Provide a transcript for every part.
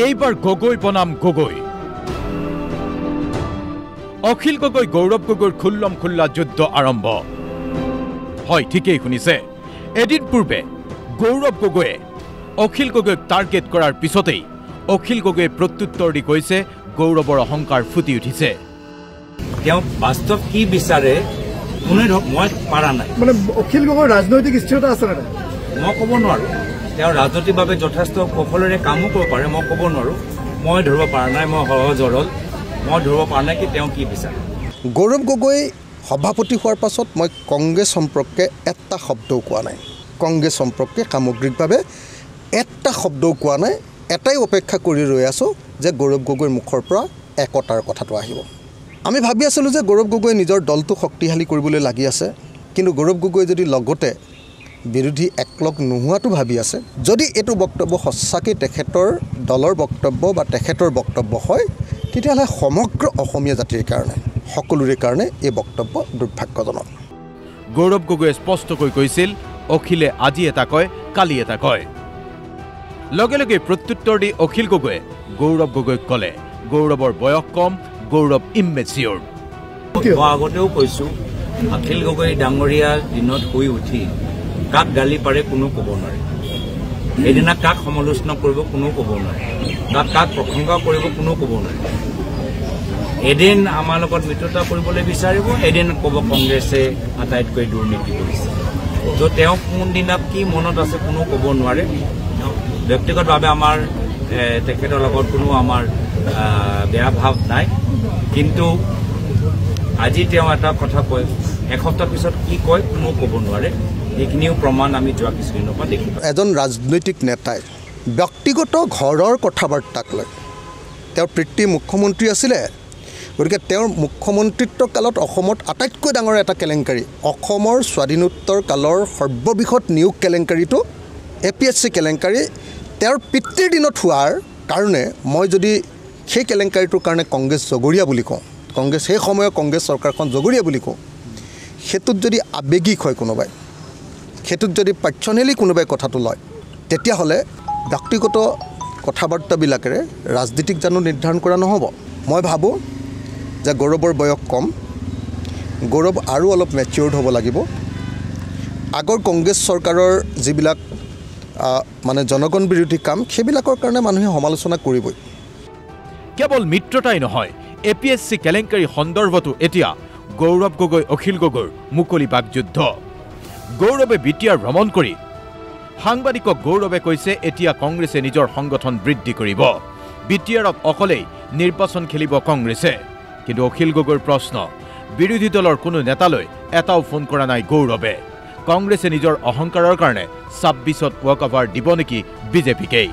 এইবাৰ গগৈ বনাম গগৈ। অখিল গগৈ গৌৰৱ গগৈৰ খুল্লম খুল্লা যুদ্ধ আৰম্ভ। হয়, ঠিকেই শুনিছে। এদিন পূৰ্বে গৌৰৱ গগৈয়ে অখিল গগৈক টাৰ্গেট কৰাৰ পিছতেই অখিল গগৈয়ে প্ৰত্যুত্তৰ দি কৈছে গৌৰৱৰ অহংকাৰ ফুটি উঠিছে। তেওঁ বাস্তৱ কি বিচাৰে কোনে ধৰক মই পাৰা নাই। মানে অখিল গগৈৰ ৰাজনৈতিক স্থিৰতা আছে নে? মই ক'ব নোৱাৰো। তেওঁ ৰাজনৈতিকভাৱে যথেষ্ট কৌশলেৰে কামো কৰিব পাৰে, মই ক'ব নোৱাৰো। মই ধৰিব পৰা নাই, মই সহজ সৰল, মই ধৰিব পৰা নাই কি তেওঁ কি বিচাৰে। গৌৰৱ গগৈ সভাপতি হোৱাৰ পাছত মই কংগ্ৰেছ সম্পৰ্কে এটা শব্দও কোৱা নাই। কংগ্ৰেছ সম্পৰ্কে সামগ্ৰিকভাৱে এটা শব্দও কোৱা নাই। এটাই অপেক্ষা কৰি ৰৈ আছোঁ যে গৌৰৱ গগৈৰ মুখৰ পৰা একতাৰ কথাটো আহিব। আমি ভাবি আছিলোঁ যে গৌৰৱ গগৈ নিজৰ দলটো শক্তিশালী কৰিবলৈ লাগি আছে, কিন্তু গৌৰৱ গগৈ যদি লগতে বিৰোধী একলগ নোহোৱাটো ভাবি আছে, যদি এইটো বক্তব্য সঁচাকৈ তেখেতৰ দলৰ বক্তব্য বা তেখেতৰ বক্তব্য হয়, তেতিয়াহ'লে সমগ্ৰ অসমীয়া জাতিৰ কাৰণে, সকলোৰে কাৰণে এই বক্তব্য দুৰ্ভাগ্যজনক। গৌৰৱ গগৈয়ে স্পষ্টকৈ কৈছিল, অখিলে আজি এটা কয়, কালি এটা কয়। লগে লগে প্ৰত্যুত্তৰ দি অখিল গগৈয়ে গৌৰৱ গগৈক ক'লে গৌৰৱৰ বয়স কম, গৌৰৱ ইমেচিয়ৰ। মই আগতেও কৈছোঁ, অখিল গগৈ ডাঙৰীয়া দিনত শুই উঠি কাক গালি পাৰে কোনো ক'ব নোৱাৰে। সেইদিনা কাক সমালোচনা কৰিব কোনো ক'ব নোৱাৰে, কাক প্ৰশংসা কৰিব কোনো ক'ব নোৱাৰে। এদিন আমাৰ লগত মিত্ৰতা কৰিবলৈ বিচাৰিব, এদিন ক'ব কংগ্ৰেছে আটাইতকৈ দুৰ্নীতি কৰিছে। ত' তেওঁ কোনদিনা কি মনত আছে কোনো ক'ব নোৱাৰে। ব্যক্তিগতভাৱে আমাৰ তেখেতৰ লগত কোনো আমাৰ বেয়া ভাৱ নাই, কিন্তু আজি তেওঁ এটা কথা কয়, এসপ্তাহ পিছত কি কয় কোনো ক'ব নোৱাৰে। এইখিনিও প্ৰমাণ আমি যোৱা কিছুদিনৰ পৰা দেখিছোঁ। এজন ৰাজনৈতিক নেতাই ব্যক্তিগত ঘৰৰ কথা বাৰ্তাক লৈ, তেওঁৰ পিতৃ মুখ্যমন্ত্ৰী আছিলে, গতিকে তেওঁৰ মুখ্যমন্ত্ৰিত্ব কালত অসমত আটাইতকৈ ডাঙৰ এটা কেলেংকাৰী, অসমৰ স্বাধীনোত্তৰ কালৰ সৰ্ববৃহৎ নিয়োগ কেলেংকাৰীটো APSC কেলেংকাৰী তেওঁৰ পিতৃৰ দিনত হোৱাৰ কাৰণে মই যদি সেই কেলেংকাৰীটোৰ কাৰণে কংগ্ৰেছ জগৰীয়া বুলি কওঁ, কংগ্ৰেছ সেই সময়ৰ কংগ্ৰেছ চৰকাৰখন জগৰীয়া বুলি কওঁ, সেইটোত যদি আৱেগিক হয় কোনোবাই, সেইটোত যদি পাৰ্চনেলি কোনোবাই কথাটো লয়, তেতিয়াহ'লে ব্যক্তিগত কথা বাৰ্তাবিলাকেৰে ৰাজনীতিক জানো নিৰ্ধাৰণ কৰা নহ'ব। মই ভাবোঁ যে গৌৰৱৰ বয়স কম, গৌৰৱ আৰু অলপ মেচিয়ৰ্ড হ'ব লাগিব। আগৰ কংগ্ৰেছ চৰকাৰৰ যিবিলাক মানে জনগণ বিৰোধী কাম, সেইবিলাকৰ কাৰণে মানুহে সমালোচনা কৰিবই। কেৱল মিত্ৰতাই নহয়, APSC কেলেংকাৰী সন্দৰ্ভতো এতিয়া গৌৰৱ গগৈ অখিল গগৈৰ মুকলি বাকযুদ্ধ। গৌৰৱে বিটিআৰ ভ্ৰমণ কৰি সাংবাদিকক গৌৰৱে কৈছে এতিয়া কংগ্ৰেছে নিজৰ সংগঠন বৃদ্ধি কৰিব, বিটিআৰত অকলেই নিৰ্বাচন খেলিব কংগ্ৰেছে। কিন্তু অখিল গগৈৰ প্ৰশ্ন, বিৰোধী দলৰ কোনো নেতালৈ এটাও ফোন কৰা নাই গৌৰৱে। কংগ্ৰেছে নিজৰ অহংকাৰৰ কাৰণে 26ত ৱাক অভাৰ দিব নেকি বিজেপিকেই?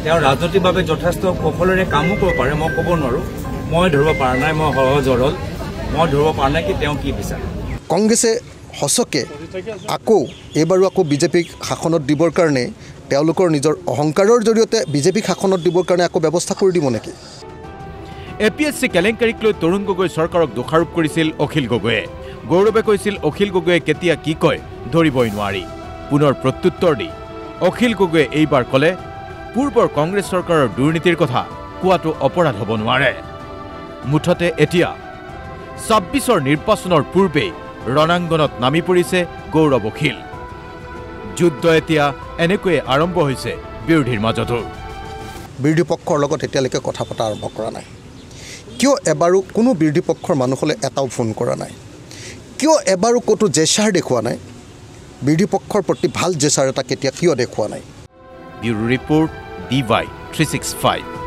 তেওঁ ৰাজনৈতিকভাৱে যথেষ্ট কৌশলেৰে কামো কৰিব পাৰে, মই ক'ব নোৱাৰো। মই ধৰিব পৰা নাই, মই সহজ সৰল, মই ধৰিব পৰা নাই কি তেওঁ কি বিচাৰে। কংগ্ৰেছে সঁচাকৈ এইবাৰো আকৌ বিজেপিক শাসনত দিবৰ কাৰণে তেওঁলোকৰ নিজৰ অহংকাৰৰ জৰিয়তে বিজেপিক শাসনত দিবৰ কাৰণে আকৌ ব্যৱস্থা কৰি দিব নেকি? APSC কেলেংকাৰীক লৈ তৰুণ গগৈ চৰকাৰক দোষাৰোপ কৰিছিল অখিল গগৈয়ে। গৌৰৱে কৈছিল অখিল গগৈয়ে কেতিয়া কি কয় ধৰিবই নোৱাৰি। পুনৰ প্ৰত্যুত্তৰ দি অখিল গগৈয়ে এইবাৰ ক'লে পূৰ্বৰ কংগ্ৰেছ চৰকাৰৰ দুৰ্নীতিৰ কথা কোৱাটো অপৰাধ হ'ব নোৱাৰে। মুঠতে এতিয়া 26ৰ নিৰ্বাচনৰ পূৰ্বেই ৰণাংগনত নামি পৰিছে গৌৰৱ অখিল। যুদ্ধ এতিয়া এনেকৈয়ে আৰম্ভ হৈছে বিৰোধীৰ মাজতো। বিৰোধী পক্ষৰ লগত এতিয়ালৈকে কথা পতা আৰম্ভ কৰা নাই। কিয় এবাৰো কোনো বিৰোধী পক্ষৰ মানুহলৈ এটাও ফোন কৰা নাই? কিয় এবাৰো ক'তো জেচাৰ দেখুওৱা নাই? বিৰোধী পক্ষৰ প্ৰতি ভাল জেচাৰ এটা কেতিয়া কিয় দেখুওৱা নাই? Bureau report DY 365।